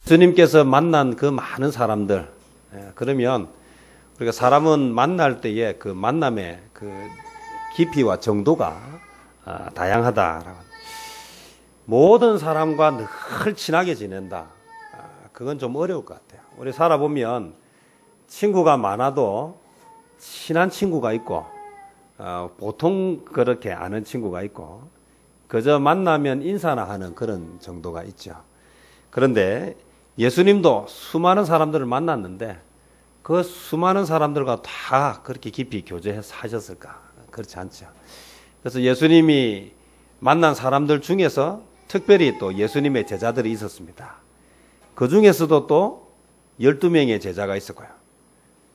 예수님께서 만난 그 많은 사람들, 그러면 우리가 사람은 만날 때에 그 만남의 그 깊이와 정도가 다양하다. 모든 사람과 늘 친하게 지낸다. 그건 좀 어려울 것 같아요. 우리 살아보면 친구가 많아도 친한 친구가 있고, 보통 그렇게 아는 친구가 있고, 그저 만나면 인사나 하는 그런 정도가 있죠. 그런데 예수님도 수많은 사람들을 만났는데 그 수많은 사람들과 다 그렇게 깊이 교제해서 하셨을까? 그렇지 않죠. 그래서 예수님이 만난 사람들 중에서 특별히 또 예수님의 제자들이 있었습니다. 그 중에서도 또 12명의 제자가 있었고요.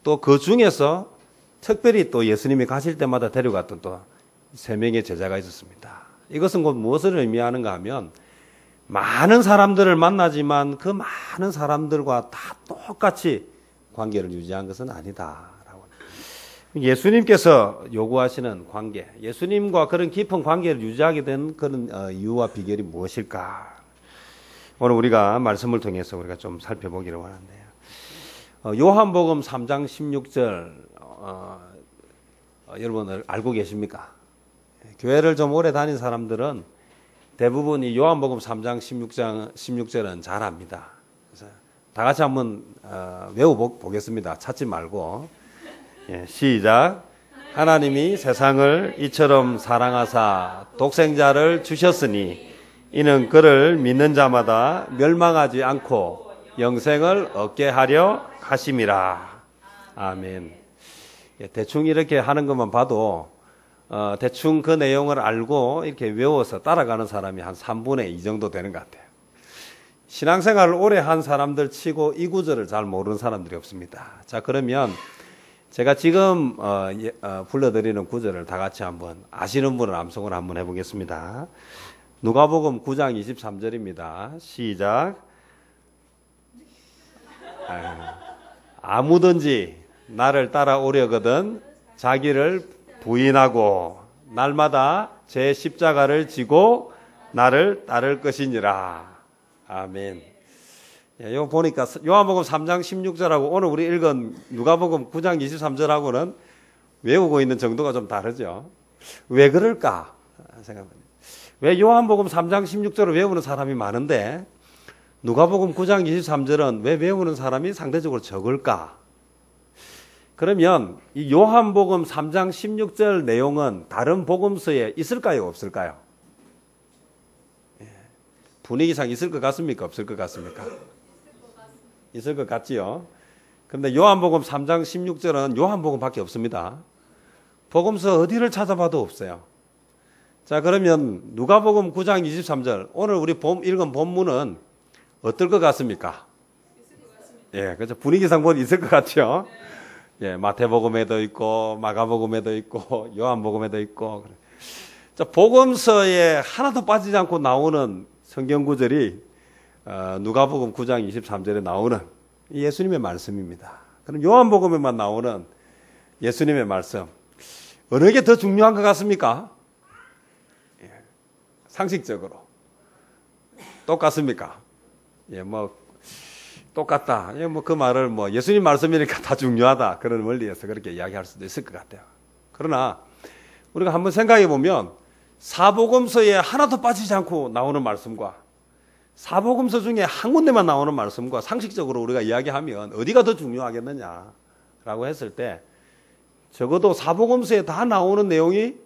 또 그 중에서 특별히 또 예수님이 가실 때마다 데려갔던 또 3명의 제자가 있었습니다. 이것은 곧 무엇을 의미하는가 하면 많은 사람들을 만나지만 그 많은 사람들과 다 똑같이 관계를 유지한 것은 아니다라고. 예수님께서 요구하시는 관계, 예수님과 그런 깊은 관계를 유지하게 된 그런 이유와 비결이 무엇일까? 오늘 우리가 말씀을 통해서 우리가 좀 살펴보기를 원하는데요. 요한복음 3장 16절 여러분 알고 계십니까? 교회를 좀 오래 다닌 사람들은 대부분 이 요한복음 3장 16절은 잘 압니다. 그래서 다 같이 한번 외워보겠습니다. 찾지 말고. 시작. 하나님이 세상을 이처럼 사랑하사 독생자를 주셨으니 이는 그를 믿는 자마다 멸망하지 않고 영생을 얻게 하려 하심이라. 아멘. 대충 이렇게 하는 것만 봐도 대충 그 내용을 알고 이렇게 외워서 따라가는 사람이 한 3분의 2 정도 되는 것 같아요. 신앙생활을 오래 한 사람들 치고 이 구절을 잘 모르는 사람들이 없습니다. 자, 그러면 제가 지금 불러드리는 구절을 다 같이 한번 아시는 분은 암송을 한번 해보겠습니다. 누가복음 9장 23절입니다. 시작. 아무든지 나를 따라오려거든 자기를 부인하고 날마다 제 십자가를 지고 나를 따를 것이니라. 아멘. 이거 보니까 요한복음 3장 16절하고 오늘 우리 읽은 누가복음 9장 23절하고는 외우고 있는 정도가 좀 다르죠. 왜 그럴까 생각합니다. 왜 요한복음 3장 16절을 외우는 사람이 많은데 누가복음 9장 23절은 왜 외우는 사람이 상대적으로 적을까? 그러면 이 요한복음 3장 16절 내용은 다른 복음서에 있을까요? 없을까요? 분위기상 있을 것 같습니까? 없을 것 같습니까? 있을 것 같지요. 그런데 요한복음 3장 16절은 요한복음밖에 없습니다. 복음서 어디를 찾아봐도 없어요. 자, 그러면 누가복음 9장 23절 오늘 우리 읽은 본문은 어떨 것 같습니까? 예, 그렇죠. 분위기상 보면 있을 것 같죠. 예, 마태복음에도 있고 마가복음에도 있고 요한복음에도 있고. 자, 복음서에 하나도 빠지지 않고 나오는 성경 구절이 누가복음 9장 23절에 나오는 예수님의 말씀입니다. 그럼 요한복음에만 나오는 예수님의 말씀 어느 게 더 중요한 것 같습니까? 예, 상식적으로 똑같습니까? 예, 똑같다. 예, 그 말을 예수님 말씀이니까 다 중요하다. 그런 원리에서 그렇게 이야기할 수도 있을 것 같아요. 그러나 우리가 한번 생각해 보면 사복음서에 하나도 빠지지 않고 나오는 말씀과 사복음서 중에 한 군데만 나오는 말씀과 상식적으로 우리가 이야기하면 어디가 더 중요하겠느냐라고 했을 때 적어도 사복음서에 다 나오는 내용이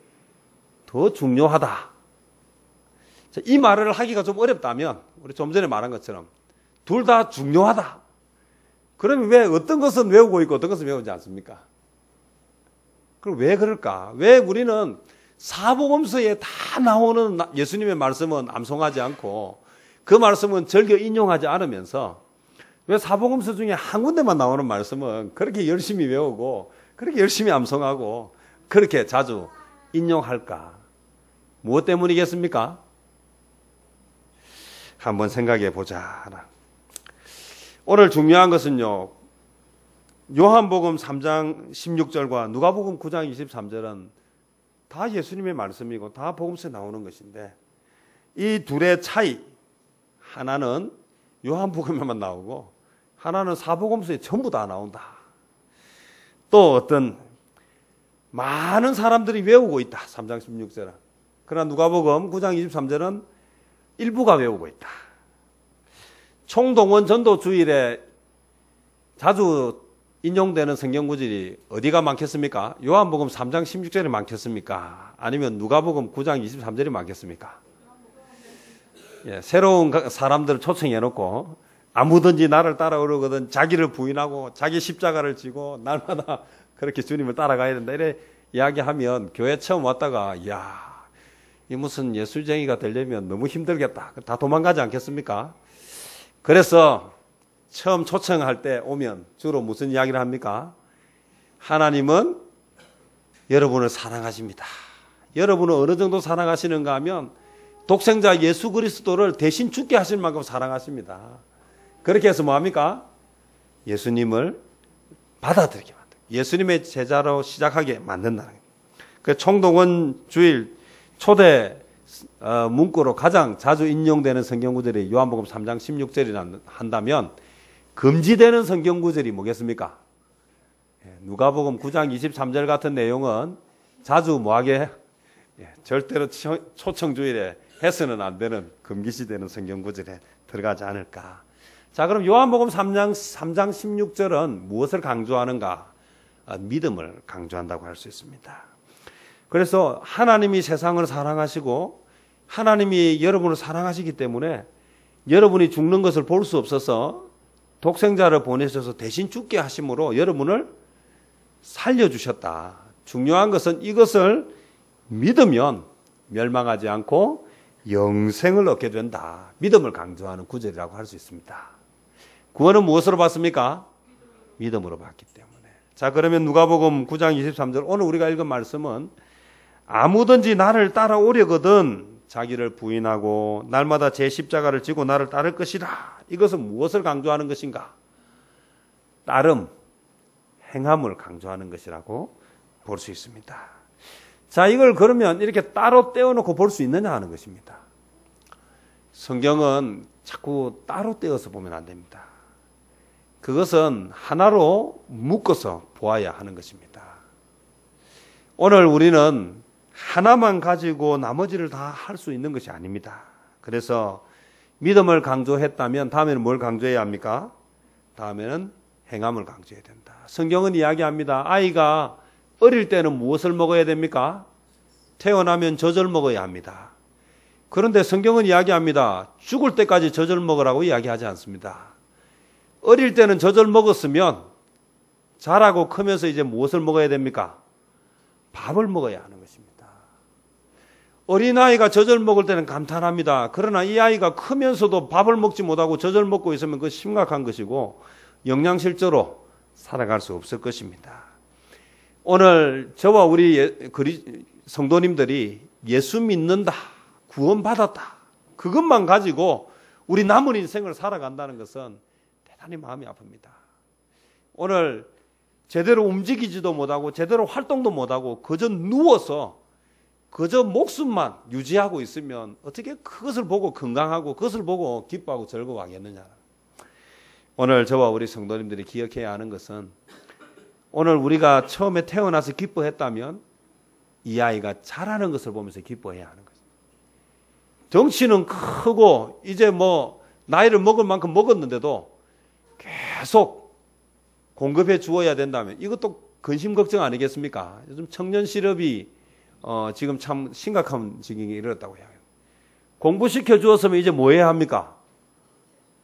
더 중요하다. 이 말을 하기가 좀 어렵다면 우리 좀 전에 말한 것처럼 둘 다 중요하다. 그러면 왜 어떤 것은 외우고 있고 어떤 것은 외우지 않습니까? 그럼 왜 그럴까? 왜 우리는 사복음서에 다 나오는 예수님의 말씀은 암송하지 않고 그 말씀은 즐겨 인용하지 않으면서 왜 사복음서 중에 한 군데만 나오는 말씀은 그렇게 열심히 외우고 그렇게 열심히 암송하고 그렇게 자주 인용할까? 무엇 때문이겠습니까? 한번 생각해 보자. 오늘 중요한 것은요. 요한복음 3장 16절과 누가복음 9장 23절은 다 예수님의 말씀이고 다 복음서에 나오는 것인데 이 둘의 차이, 하나는 요한복음에만 나오고 하나는 사복음서에 전부 다 나온다. 또 어떤 많은 사람들이 외우고 있다. 3장 16절은. 그러나 누가복음 9장 23절은 일부가 외우고 있다. 총동원 전도 주일에 자주 인용되는 성경 구절이 어디가 많겠습니까? 요한복음 3장 16절이 많겠습니까? 아니면 누가복음 9장 23절이 많겠습니까? 예, 새로운 사람들을 초청해놓고 아무든지 나를 따라오려거든 자기를 부인하고 자기 십자가를 지고 날마다 그렇게 주님을 따라가야 된다. 이래 이야기하면 교회 처음 왔다가 이야, 이 무슨 예술쟁이가 되려면 너무 힘들겠다. 다 도망가지 않겠습니까? 그래서 처음 초청할 때 오면 주로 무슨 이야기를 합니까? 하나님은 여러분을 사랑하십니다. 여러분을 어느 정도 사랑하시는가 하면 독생자 예수 그리스도를 대신 죽게 하실 만큼 사랑하십니다. 그렇게 해서 뭐합니까? 예수님을 받아들이게 만든다. 예수님의 제자로 시작하게 만든다는 거예요. 그 총동원 주일 초대 문구로 가장 자주 인용되는 성경 구절이 요한복음 3장 16절이라 한다면 금지되는 성경 구절이 뭐겠습니까? 누가복음 9장 23절 같은 내용은 자주 뭐하게 절대로 초청주일에 해서는 안 되는 금기시되는 성경 구절에 들어가지 않을까. 자, 그럼 요한복음 3장 16절은 무엇을 강조하는가? 믿음을 강조한다고 할 수 있습니다. 그래서 하나님이 세상을 사랑하시고 하나님이 여러분을 사랑하시기 때문에 여러분이 죽는 것을 볼 수 없어서 독생자를 보내셔서 대신 죽게 하심으로 여러분을 살려주셨다. 중요한 것은 이것을 믿으면 멸망하지 않고 영생을 얻게 된다. 믿음을 강조하는 구절이라고 할 수 있습니다. 구원은 무엇으로 받습니까? 믿음으로 받기 때문에. 자, 그러면 누가복음 9장 23절 오늘 우리가 읽은 말씀은 아무든지 나를 따라오려거든 자기를 부인하고 날마다 제 십자가를 지고 나를 따를 것이라. 이것은 무엇을 강조하는 것인가? 따름, 행함을 강조하는 것이라고 볼 수 있습니다. 자, 이걸 그러면 이렇게 따로 떼어놓고 볼 수 있느냐 하는 것입니다. 성경은 자꾸 따로 떼어서 보면 안 됩니다. 그것은 하나로 묶어서 보아야 하는 것입니다. 오늘 우리는 하나만 가지고 나머지를 다 할 수 있는 것이 아닙니다. 그래서 믿음을 강조했다면 다음에는 뭘 강조해야 합니까? 다음에는 행함을 강조해야 된다. 성경은 이야기합니다. 아이가 어릴 때는 무엇을 먹어야 됩니까? 태어나면 젖을 먹어야 합니다. 그런데 성경은 이야기합니다. 죽을 때까지 젖을 먹으라고 이야기하지 않습니다. 어릴 때는 젖을 먹었으면 자라고 크면서 이제 무엇을 먹어야 됩니까? 밥을 먹어야 하는 것입니다. 어린아이가 젖을 먹을 때는 감탄합니다. 그러나 이 아이가 크면서도 밥을 먹지 못하고 젖을 먹고 있으면 그것이 심각한 것이고 영양실조로 살아갈 수 없을 것입니다. 오늘 저와 우리 성도님들이 예수 믿는다, 구원받았다, 그것만 가지고 우리 남은 인생을 살아간다는 것은 대단히 마음이 아픕니다. 오늘 제대로 움직이지도 못하고 제대로 활동도 못하고 그저 누워서 그저 목숨만 유지하고 있으면 어떻게 그것을 보고 건강하고 그것을 보고 기뻐하고 즐거워하겠느냐. 오늘 저와 우리 성도님들이 기억해야 하는 것은 오늘 우리가 처음에 태어나서 기뻐했다면 이 아이가 자라는 것을 보면서 기뻐해야 하는 것입니다. 덩치는 크고 이제 뭐 나이를 먹을 만큼 먹었는데도 계속 공급해 주어야 된다면 이것도 근심 걱정 아니겠습니까? 요즘 청년 실업이 지금 참 심각한 지경에 이르렀다고 해요. 공부시켜 주었으면 이제 뭐 해야 합니까?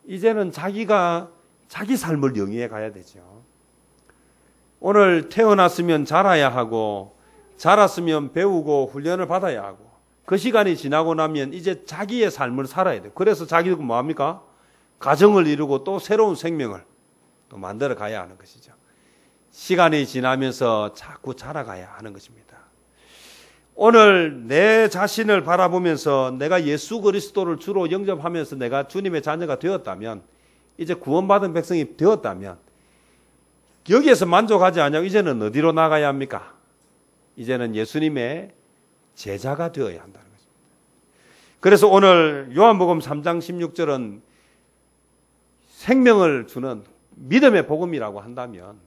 이제는 자기가 자기 삶을 영위해 가야 되죠. 오늘 태어났으면 자라야 하고 자랐으면 배우고 훈련을 받아야 하고 그 시간이 지나고 나면 이제 자기의 삶을 살아야 돼요. 그래서 자기도 뭐합니까? 가정을 이루고 또 새로운 생명을 또 만들어 가야 하는 것이죠. 시간이 지나면서 자꾸 자라가야 하는 것입니다. 오늘 내 자신을 바라보면서 내가 예수 그리스도를 주로 영접하면서 내가 주님의 자녀가 되었다면 이제 구원받은 백성이 되었다면 여기에서 만족하지 않냐고 이제는 어디로 나가야 합니까? 이제는 예수님의 제자가 되어야 한다는 것입니다. 그래서 오늘 요한복음 3장 16절은 생명을 주는 믿음의 복음이라고 한다면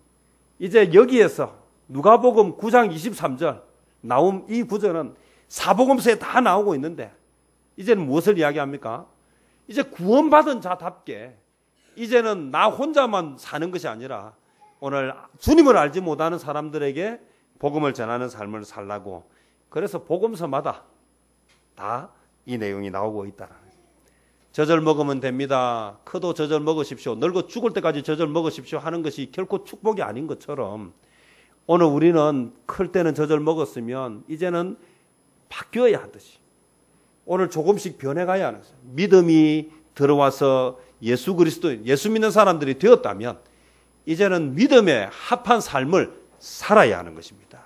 이제 여기에서 누가복음 9장 23절 나온 이 구절은 사복음서에 다 나오고 있는데 이제는 무엇을 이야기합니까? 이제 구원받은 자답게 이제는 나 혼자만 사는 것이 아니라 오늘 주님을 알지 못하는 사람들에게 복음을 전하는 삶을 살라고, 그래서 복음서마다 다 이 내용이 나오고 있다라는 거예요. 젖을 먹으면 됩니다. 커도 젖을 먹으십시오. 늙어 죽을 때까지 젖을 먹으십시오 하는 것이 결코 축복이 아닌 것처럼 오늘 우리는 클 때는 젖을 먹었으면 이제는 바뀌어야 하듯이 오늘 조금씩 변해가야 하는 거예요. 믿음이 들어와서 예수 그리스도, 예수 믿는 사람들이 되었다면 이제는 믿음에 합한 삶을 살아야 하는 것입니다.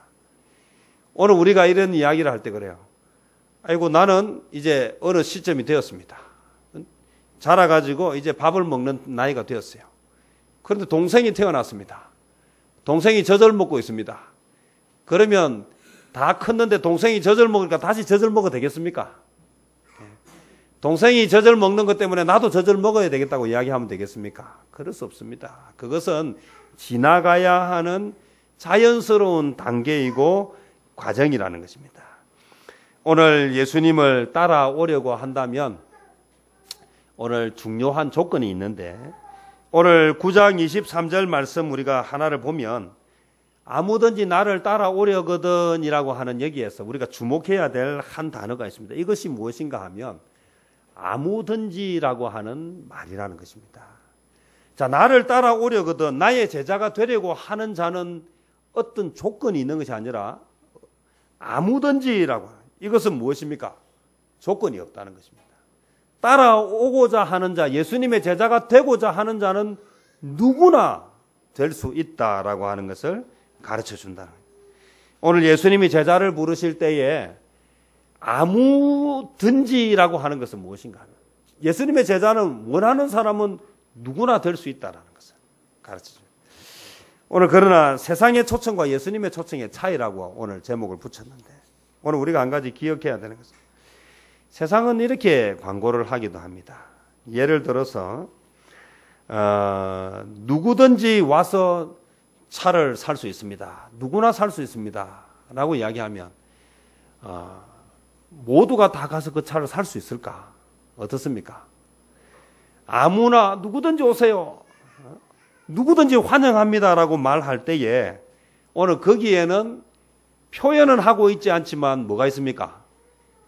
오늘 우리가 이런 이야기를 할 때 그래요. 아이고 나는 이제 어느 시점이 되었습니다. 자라가지고 이제 밥을 먹는 나이가 되었어요. 그런데 동생이 태어났습니다. 동생이 젖을 먹고 있습니다. 그러면 다 컸는데 동생이 젖을 먹으니까 다시 젖을 먹어도 되겠습니까? 동생이 젖을 먹는 것 때문에 나도 젖을 먹어야 되겠다고 이야기하면 되겠습니까? 그럴 수 없습니다. 그것은 지나가야 하는 자연스러운 단계이고 과정이라는 것입니다. 오늘 예수님을 따라오려고 한다면 오늘 중요한 조건이 있는데 오늘 9장 23절 말씀 우리가 하나를 보면 아무든지 나를 따라오려거든 이라고 하는 여기에서 우리가 주목해야 될 한 단어가 있습니다. 이것이 무엇인가 하면 아무든지라고 하는 말이라는 것입니다. 자, 나를 따라오려거든 나의 제자가 되려고 하는 자는 어떤 조건이 있는 것이 아니라 아무든지라고 하는, 이것은 무엇입니까? 조건이 없다는 것입니다. 따라오고자 하는 자, 예수님의 제자가 되고자 하는 자는 누구나 될 수 있다라고 하는 것을 가르쳐 준다는 거예요. 오늘 예수님이 제자를 부르실 때에 아무든지라고 하는 것은 무엇인가 하면 예수님의 제자는 원하는 사람은 누구나 될 수 있다라는 것을 가르쳐 줍니다. 오늘 그러나 세상의 초청과 예수님의 초청의 차이라고 오늘 제목을 붙였는데 오늘 우리가 한 가지 기억해야 되는 것은 세상은 이렇게 광고를 하기도 합니다. 예를 들어서 누구든지 와서 차를 살 수 있습니다. 누구나 살 수 있습니다. 라고 이야기하면 모두가 다 가서 그 차를 살 수 있을까? 어떻습니까? 아무나 누구든지 오세요. 누구든지 환영합니다라고 말할 때에 오늘 거기에는 표현은 하고 있지 않지만 뭐가 있습니까?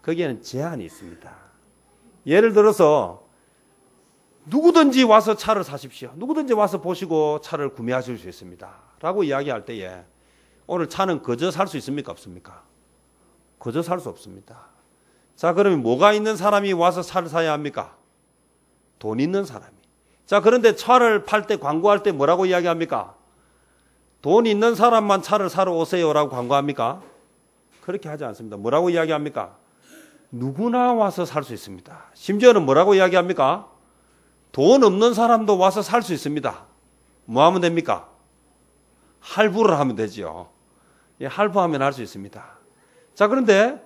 거기에는 제한이 있습니다. 예를 들어서 누구든지 와서 차를 사십시오. 누구든지 와서 보시고 차를 구매하실 수 있습니다. 라고 이야기할 때에 오늘 차는 그저 살 수 있습니까? 없습니까? 그저 살 수 없습니다. 자, 그러면 뭐가 있는 사람이 와서 차를 사야 합니까? 돈 있는 사람이. 자, 그런데 차를 팔 때 광고할 때 뭐라고 이야기합니까? 돈 있는 사람만 차를 사러 오세요라고 광고합니까? 그렇게 하지 않습니다. 뭐라고 이야기합니까? 누구나 와서 살 수 있습니다. 심지어는 뭐라고 이야기합니까? 돈 없는 사람도 와서 살 수 있습니다. 뭐 하면 됩니까? 할부를 하면 되죠. 예, 할부하면 할 수 있습니다. 자, 그런데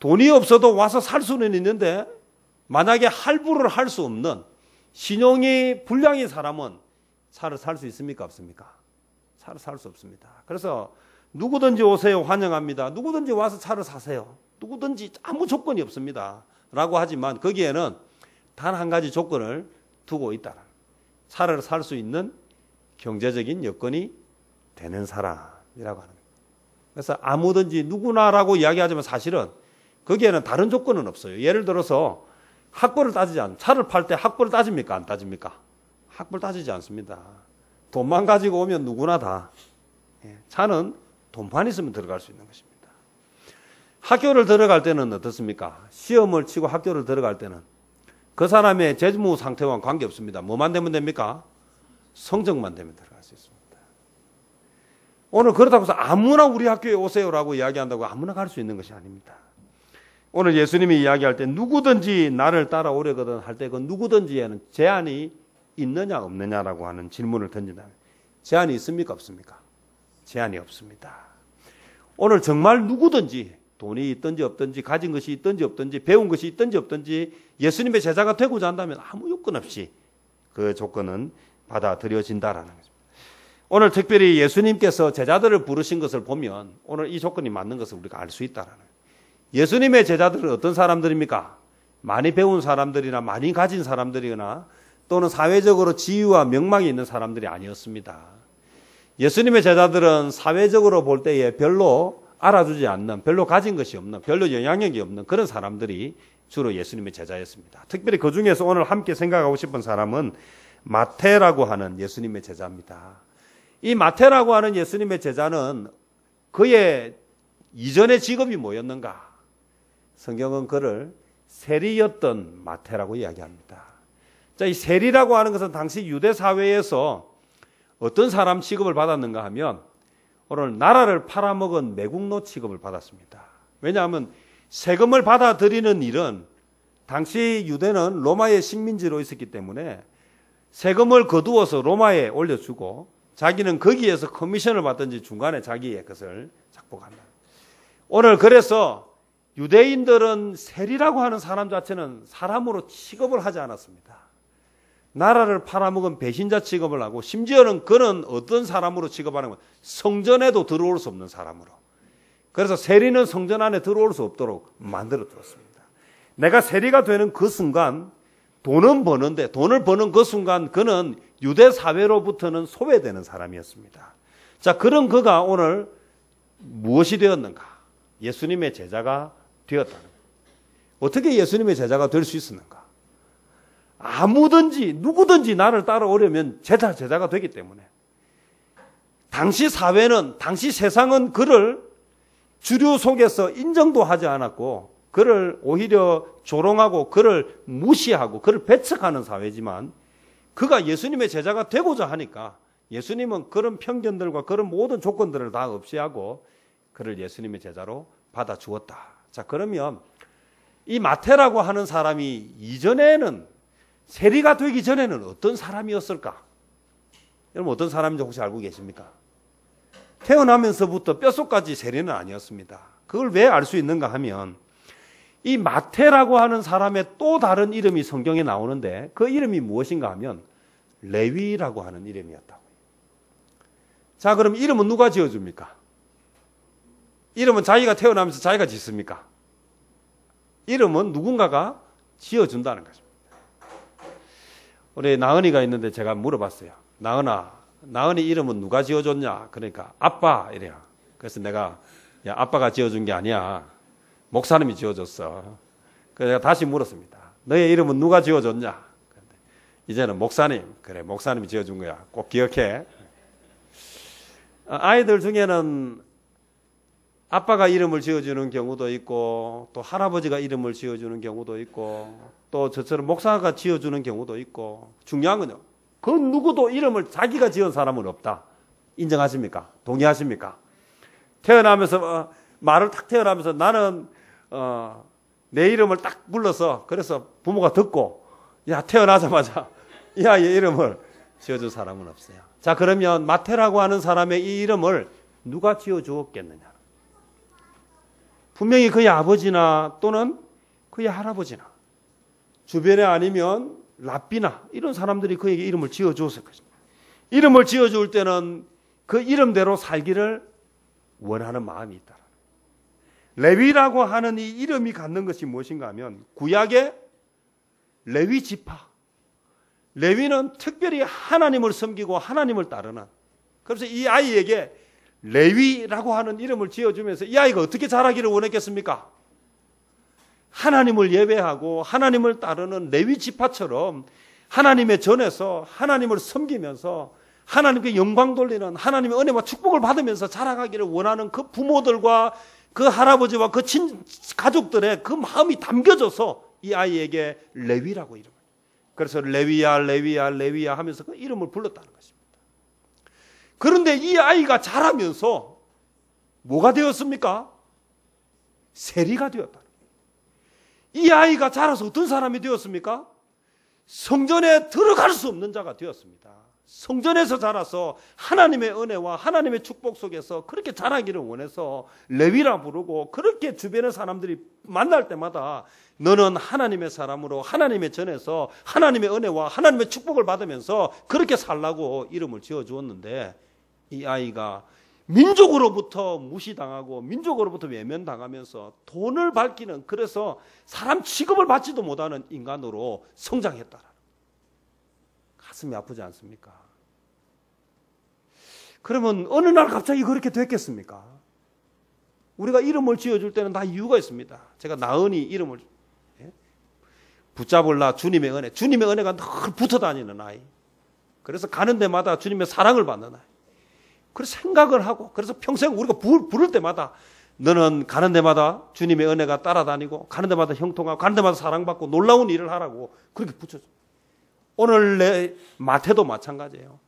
돈이 없어도 와서 살 수는 있는데 만약에 할부를 할 수 없는 신용이 불량인 사람은 차를 살 수 있습니까? 없습니까? 차를 살 수 없습니다. 그래서 누구든지 오세요. 환영합니다. 누구든지 와서 차를 사세요. 누구든지 아무 조건이 없습니다. 라고 하지만 거기에는 단 한 가지 조건을 두고 있다. 차를 살 수 있는 경제적인 여건이 되는 사람이라고 하는 거예요. 그래서 아무든지 누구나라고 이야기하지만 사실은 거기에는 다른 조건은 없어요. 예를 들어서 학벌을 따지지 않습니다. 차를 팔 때 학벌을 따집니까? 안 따집니까? 학벌 따지지 않습니다. 돈만 가지고 오면 누구나 다. 차는 돈만 있으면 들어갈 수 있는 것입니다. 학교를 들어갈 때는 어떻습니까? 시험을 치고 학교를 들어갈 때는 그 사람의 재무 상태와 관계없습니다. 뭐만 되면 됩니까? 성적만 되면 들어갈 수 있습니다. 오늘 그렇다고 해서 아무나 우리 학교에 오세요라고 이야기한다고 아무나 갈 수 있는 것이 아닙니다. 오늘 예수님이 이야기할 때 누구든지 나를 따라오려거든 할 때 그 누구든지에는 제한이 있느냐 없느냐라고 하는 질문을 던진다면 제한이 있습니까? 없습니까? 제한이 없습니다. 오늘 정말 누구든지 돈이 있든지 없든지 가진 것이 있든지 없든지 배운 것이 있든지 없든지 예수님의 제자가 되고자 한다면 아무 요건 없이 그 조건은 받아들여진다라는 거죠. 오늘 특별히 예수님께서 제자들을 부르신 것을 보면 오늘 이 조건이 맞는 것을 우리가 알 수 있다라는 거예요. 예수님의 제자들은 어떤 사람들입니까? 많이 배운 사람들이나 많이 가진 사람들이거나 또는 사회적으로 지위와 명망이 있는 사람들이 아니었습니다. 예수님의 제자들은 사회적으로 볼 때에 별로 알아주지 않는, 별로 가진 것이 없는, 별로 영향력이 없는 그런 사람들이 주로 예수님의 제자였습니다. 특별히 그 중에서 오늘 함께 생각하고 싶은 사람은 마태라고 하는 예수님의 제자입니다. 이 마태라고 하는 예수님의 제자는 그의 이전의 직업이 뭐였는가? 성경은 그를 세리였던 마태라고 이야기합니다. 자, 이 세리라고 하는 것은 당시 유대 사회에서 어떤 사람 취급을 받았는가 하면 오늘 나라를 팔아먹은 매국노 취급을 받았습니다. 왜냐하면 세금을 받아들이는 일은 당시 유대는 로마의 식민지로 있었기 때문에 세금을 거두어서 로마에 올려주고 자기는 거기에서 커미션을 받든지 중간에 자기의 것을 작복한다. 오늘 그래서 유대인들은 세리라고 하는 사람 자체는 사람으로 취급을 하지 않았습니다. 나라를 팔아먹은 배신자 취급을 하고 심지어는 그는 어떤 사람으로 취급하는 건 성전에도 들어올 수 없는 사람으로. 그래서 세리는 성전 안에 들어올 수 없도록 만들어 두었습니다. 내가 세리가 되는 그 순간 돈은 버는데 돈을 버는 그 순간 그는 유대 사회로부터는 소외되는 사람이었습니다. 자, 그런 그가 오늘 무엇이 되었는가? 예수님의 제자가 되었다는 거예요. 어떻게 예수님의 제자가 될 수 있었는가? 아무든지 누구든지 나를 따라오려면 제자가 되기 때문에 당시 사회는, 당시 세상은 그를 주류 속에서 인정도 하지 않았고 그를 오히려 조롱하고 그를 무시하고 그를 배척하는 사회지만 그가 예수님의 제자가 되고자 하니까 예수님은 그런 편견들과 그런 모든 조건들을 다 없이하고 그를 예수님의 제자로 받아주었다. 자, 그러면 이 마태라고 하는 사람이 이전에는 세리가 되기 전에는 어떤 사람이었을까? 여러분 어떤 사람인지 혹시 알고 계십니까? 태어나면서부터 뼛속까지 세리는 아니었습니다. 그걸 왜 알 수 있는가 하면 이 마태라고 하는 사람의 또 다른 이름이 성경에 나오는데 그 이름이 무엇인가 하면 레위라고 하는 이름이었다고. 자, 그럼 이름은 누가 지어줍니까? 이름은 자기가 태어나면서 자기가 짓습니까? 이름은 누군가가 지어준다는 것입니다. 우리 나은이가 있는데 제가 물어봤어요. 나은이 이름은 누가 지어줬냐? 그러니까 아빠 이래요. 그래서 내가 야, 아빠가 지어준 게 아니야. 목사님이 지어줬어. 그래서 내가 다시 물었습니다. 너의 이름은 누가 지어줬냐? 이제는 목사님. 그래, 목사님이 지어준 거야. 꼭 기억해. 아이들 중에는 아빠가 이름을 지어주는 경우도 있고 또 할아버지가 이름을 지어주는 경우도 있고 또 저처럼 목사가 지어주는 경우도 있고 중요한 건요. 그 누구도 이름을 자기가 지은 사람은 없다. 인정하십니까? 동의하십니까? 태어나면서 말을 탁 태어나면서 나는 내 이름을 딱 불러서 그래서 부모가 듣고 야 태어나자마자 이 아이의 이름을 지어준 사람은 없어요. 자, 그러면 마태라고 하는 사람의 이 이름을 누가 지어주었겠느냐? 분명히 그의 아버지나 또는 그의 할아버지나 주변에 아니면 랍비나 이런 사람들이 그에게 이름을 지어주었을 것입니다. 이름을 지어줄 때는 그 이름대로 살기를 원하는 마음이 있다. 레위라고 하는 이 이름이 갖는 것이 무엇인가 하면 구약의 레위 지파. 레위는 특별히 하나님을 섬기고 하나님을 따르는. 그래서 이 아이에게 레위라고 하는 이름을 지어주면서 이 아이가 어떻게 자라기를 원했겠습니까? 하나님을 예배하고 하나님을 따르는 레위 지파처럼 하나님의 전에서 하나님을 섬기면서 하나님께 영광 돌리는 하나님의 은혜와 축복을 받으면서 자라가기를 원하는 그 부모들과 그 할아버지와 그 가족들의 그 마음이 담겨져서 이 아이에게 레위라고 이름을. 그래서 레위야 레위야 레위야 하면서 그 이름을 불렀다는 것입니다. 그런데 이 아이가 자라면서 뭐가 되었습니까? 세리가 되었다. 이 아이가 자라서 어떤 사람이 되었습니까? 성전에 들어갈 수 없는 자가 되었습니다. 성전에서 자라서 하나님의 은혜와 하나님의 축복 속에서 그렇게 자라기를 원해서 레위라 부르고, 그렇게 주변의 사람들이 만날 때마다 너는 하나님의 사람으로 하나님의 전에서 하나님의 은혜와 하나님의 축복을 받으면서 그렇게 살라고 이름을 지어주었는데, 이 아이가 민족으로부터 무시당하고 민족으로부터 외면당하면서 돈을 밝히는, 그래서 사람 취급을 받지도 못하는 인간으로 성장했다. 가슴이 아프지 않습니까? 그러면 어느 날 갑자기 그렇게 됐겠습니까? 우리가 이름을 지어줄 때는 다 이유가 있습니다. 제가 나은이 이름을 붙잡을라 주님의 은혜, 주님의 은혜가 늘 붙어 다니는 아이, 그래서 가는 데마다 주님의 사랑을 받는 아이, 그래서 생각을 하고, 그래서 평생 우리가 부를 때마다 너는 가는 데마다 주님의 은혜가 따라다니고, 가는 데마다 형통하고, 가는 데마다 사랑받고 놀라운 일을 하라고 그렇게 붙여줘. 오늘 내 마태도 마찬가지예요.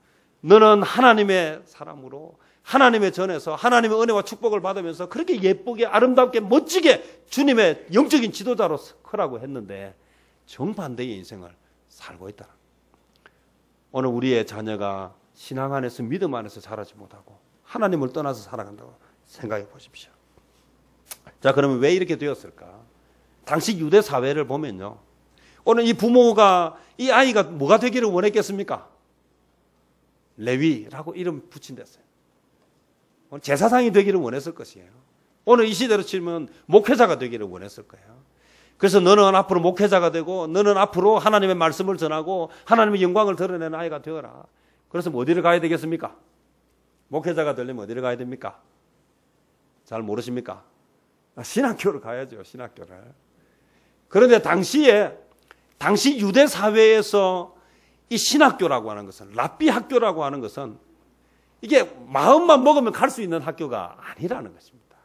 너는 하나님의 사람으로 하나님의 전에서 하나님의 은혜와 축복을 받으면서 그렇게 예쁘게 아름답게 멋지게 주님의 영적인 지도자로 크라고 했는데 정반대의 인생을 살고 있다. 오늘 우리의 자녀가 신앙 안에서 믿음 안에서 자라지 못하고 하나님을 떠나서 살아간다고 생각해 보십시오. 자, 그러면 왜 이렇게 되었을까? 당시 유대 사회를 보면요, 오늘 이 부모가 이 아이가 뭐가 되기를 원했겠습니까? 레위라고 이름 붙인댔어요. 오늘 제사장이 되기를 원했을 것이에요. 오늘 이 시대로 치면 목회자가 되기를 원했을 거예요. 그래서 너는 앞으로 목회자가 되고, 너는 앞으로 하나님의 말씀을 전하고 하나님의 영광을 드러내는 아이가 되어라. 그래서 어디를 가야 되겠습니까? 목회자가 되려면 어디를 가야 됩니까? 잘 모르십니까? 신학교를 가야죠. 신학교를. 그런데 당시 유대 사회에서 이 신학교라고 하는 것은, 랍비 학교라고 하는 것은 이게 마음만 먹으면 갈 수 있는 학교가 아니라는 것입니다.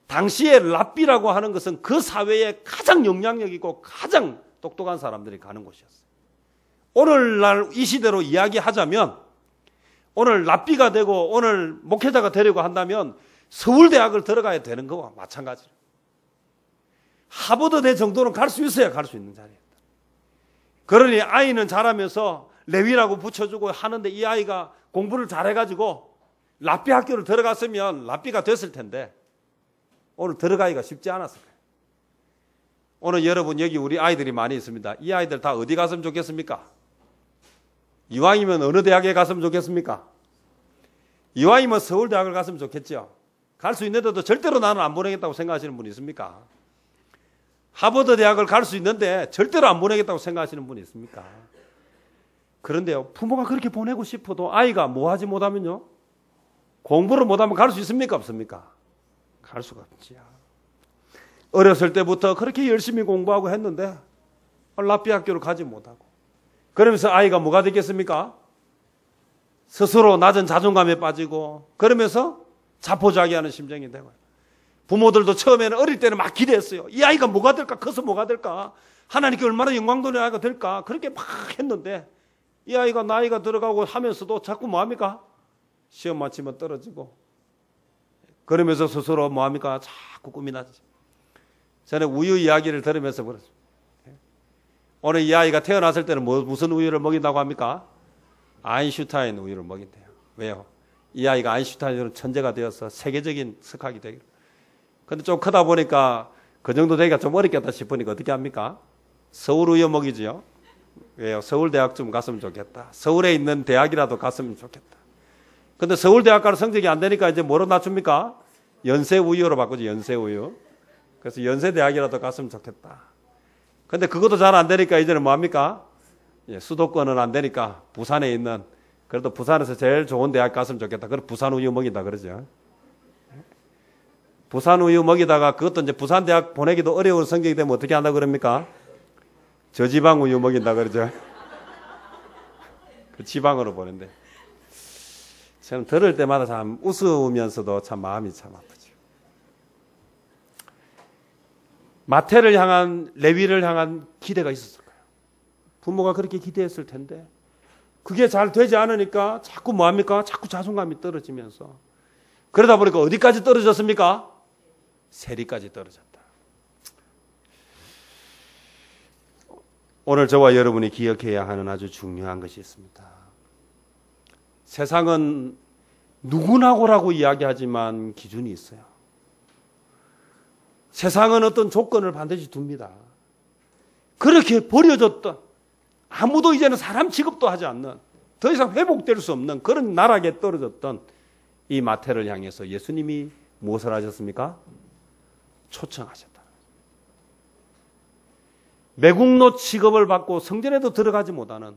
당시에 랍비라고 하는 것은 그 사회에 가장 영향력 있고 가장 똑똑한 사람들이 가는 곳이었어요. 오늘날 이 시대로 이야기하자면, 오늘 랍비가 되고 오늘 목회자가 되려고 한다면 서울대학을 들어가야 되는 거와 마찬가지로 하버드대 정도는 갈 수 있어야 갈 수 있는 자리였다. 그러니 아이는 자라면서 레위라고 붙여주고 하는데, 이 아이가 공부를 잘해가지고 랍비 학교를 들어갔으면 랍비가 됐을 텐데 오늘 들어가기가 쉽지 않았을 거예요. 오늘 여러분 여기 우리 아이들이 많이 있습니다. 이 아이들 다 어디 갔으면 좋겠습니까? 이왕이면 어느 대학에 갔으면 좋겠습니까? 이왕이면 서울대학을 갔으면 좋겠죠. 갈 수 있는데도 절대로 나는 안 보내겠다고 생각하시는 분이 있습니까? 하버드 대학을 갈 수 있는데 절대로 안 보내겠다고 생각하시는 분이 있습니까? 그런데요, 부모가 그렇게 보내고 싶어도 아이가 뭐 하지 못하면요, 공부를 못하면 갈 수 있습니까? 없습니까? 갈 수가 없지요. 어렸을 때부터 그렇게 열심히 공부하고 했는데 랍비 학교를 가지 못하고, 그러면서 아이가 뭐가 되겠습니까? 스스로 낮은 자존감에 빠지고, 그러면서 자포자기하는 심정이 되고요. 부모들도 처음에는 어릴 때는 막 기대했어요. 이 아이가 뭐가 될까? 커서 뭐가 될까? 하나님께 얼마나 영광 돌리는 아이가 될까? 그렇게 막 했는데 이 아이가 나이가 들어가고 하면서도 자꾸 뭐합니까? 시험 마치면 떨어지고, 그러면서 스스로 뭐합니까? 자꾸 꿈이 나지. 저는 우유 이야기를 들으면서 그랬어요. 오늘 이 아이가 태어났을 때는 무슨 우유를 먹인다고 합니까? 아인슈타인 우유를 먹인대요. 왜요? 이 아이가 아인슈타인으로 천재가 되어서 세계적인 석학이 되기로. 근데 좀 크다 보니까 그 정도 되기가 좀 어렵겠다 싶으니까 어떻게 합니까? 서울 우유 먹이지요. 왜요? 서울대학 좀 갔으면 좋겠다. 서울에 있는 대학이라도 갔으면 좋겠다. 근데 서울대학 가는 성적이 안 되니까 이제 뭐로 낮춥니까? 연세 우유로 바꾸죠. 연세 우유. 그래서 연세대학이라도 갔으면 좋겠다. 근데 그것도 잘 안 되니까 이제는 뭐합니까? 수도권은 안 되니까 부산에 있는, 그래도 부산에서 제일 좋은 대학 갔으면 좋겠다. 그래서 부산 우유 먹인다 그러죠. 부산 우유 먹이다가 그것도 이제 부산 대학 보내기도 어려운 성적이 되면 어떻게 한다 그럽니까? 저지방 우유 먹인다 그러죠. 그 지방으로 보낸대. 참 들을 때마다 참 웃으면서도 참 마음이 참 아프죠. 마태를 향한, 레위를 향한 기대가 있었을 거예요. 부모가 그렇게 기대했을 텐데 그게 잘 되지 않으니까 자꾸 뭐합니까? 자꾸 자존감이 떨어지면서, 그러다 보니까 어디까지 떨어졌습니까? 세리까지 떨어졌다. 오늘 저와 여러분이 기억해야 하는 아주 중요한 것이 있습니다. 세상은 누구나고라고 이야기하지만 기준이 있어요. 세상은 어떤 조건을 반드시 둡니다. 그렇게 버려졌던, 아무도 이제는 사람 취급도 하지 않는, 더 이상 회복될 수 없는 그런 나락에 떨어졌던 이 마태를 향해서 예수님이 무엇을 하셨습니까? 초청하셨다. 매국노 취급을 받고 성전에도 들어가지 못하는,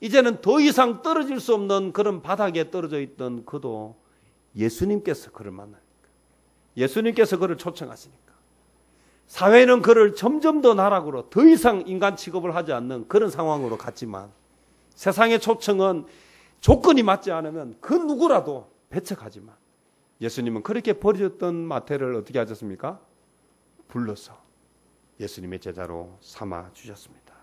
이제는 더 이상 떨어질 수 없는 그런 바닥에 떨어져 있던 그도 예수님께서 그를 만나니까, 예수님께서 그를 초청하시니까, 사회는 그를 점점 더 나락으로 더 이상 인간 취급을 하지 않는 그런 상황으로 갔지만, 세상의 초청은 조건이 맞지 않으면 그 누구라도 배척하지만, 예수님은 그렇게 버려졌던 마태를 어떻게 하셨습니까? 불러서 예수님의 제자로 삼아 주셨습니다.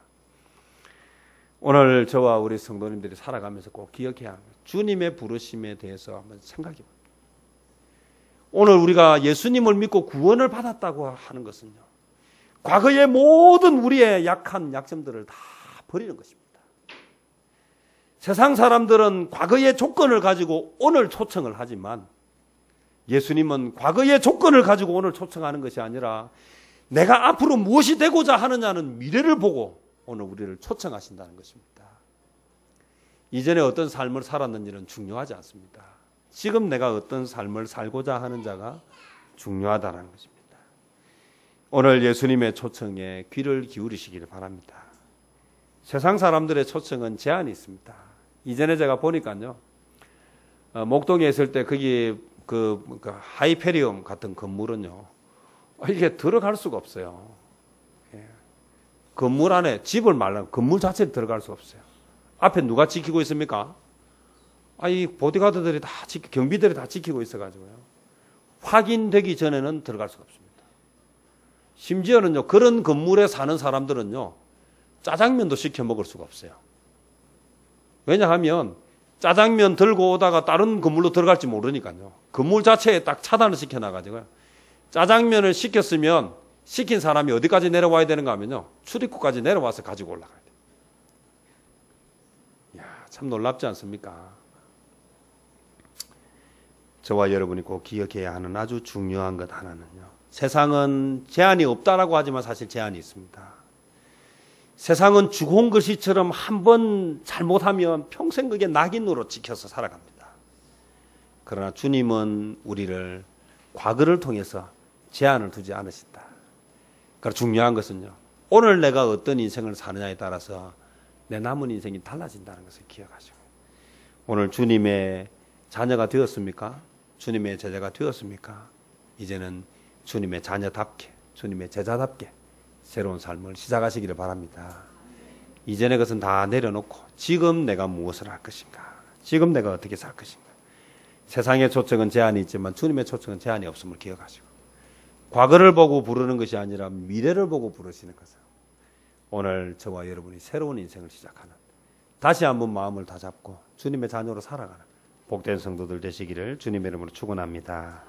오늘 저와 우리 성도님들이 살아가면서 꼭 기억해야 합니다. 주님의 부르심에 대해서 한번 생각해 봅니다. 오늘 우리가 예수님을 믿고 구원을 받았다고 하는 것은요, 과거의 모든 우리의 약한 약점들을 다 버리는 것입니다. 세상 사람들은 과거의 조건을 가지고 오늘 초청을 하지만, 예수님은 과거의 조건을 가지고 오늘 초청하는 것이 아니라 내가 앞으로 무엇이 되고자 하느냐는 미래를 보고 오늘 우리를 초청하신다는 것입니다. 이전에 어떤 삶을 살았는지는 중요하지 않습니다. 지금 내가 어떤 삶을 살고자 하는 자가 중요하다는 것입니다. 오늘 예수님의 초청에 귀를 기울이시기를 바랍니다. 세상 사람들의 초청은 제한이 있습니다. 이전에 제가 보니까요, 목동에 있을 때 거기 그 하이페리움 같은 건물은요, 이게 들어갈 수가 없어요. 예. 건물 안에 집을 말라 건물 자체에 들어갈 수 없어요. 앞에 누가 지키고 있습니까? 이 보디가드들이 다 경비들이 다 지키고 있어가지고요, 확인되기 전에는 들어갈 수가 없습니다. 심지어는요, 그런 건물에 사는 사람들은요, 짜장면도 시켜 먹을 수가 없어요. 왜냐하면 짜장면 들고 오다가 다른 건물로 들어갈지 모르니까요. 건물 자체에 딱 차단을 시켜놔가지고요, 짜장면을 시켰으면 시킨 사람이 어디까지 내려와야 되는가 하면요, 출입구까지 내려와서 가지고 올라가야 돼요. 이야, 참 놀랍지 않습니까? 저와 여러분이 꼭 기억해야 하는 아주 중요한 것 하나는요, 세상은 제한이 없다라고 하지만 사실 제한이 있습니다. 세상은 죽은 글씨처럼 한번 잘못하면 평생 그게 낙인으로 찍혀서 살아갑니다. 그러나 주님은 우리를 과거를 통해서 제한을 두지 않으신다. 그러나 중요한 것은요, 오늘 내가 어떤 인생을 사느냐에 따라서 내 남은 인생이 달라진다는 것을 기억하시고, 오늘 주님의 자녀가 되었습니까? 주님의 제자가 되었습니까? 이제는 주님의 자녀답게, 주님의 제자답게 새로운 삶을 시작하시기를 바랍니다. 이전의 것은 다 내려놓고 지금 내가 무엇을 할 것인가, 지금 내가 어떻게 살 것인가. 세상의 초청은 제한이 있지만 주님의 초청은 제한이 없음을 기억하시고, 과거를 보고 부르는 것이 아니라 미래를 보고 부르시는 것은 오늘 저와 여러분이 새로운 인생을 시작하는, 다시 한번 마음을 다잡고 주님의 자녀로 살아가는 복된 성도들 되시기를 주님의 이름으로 축원합니다.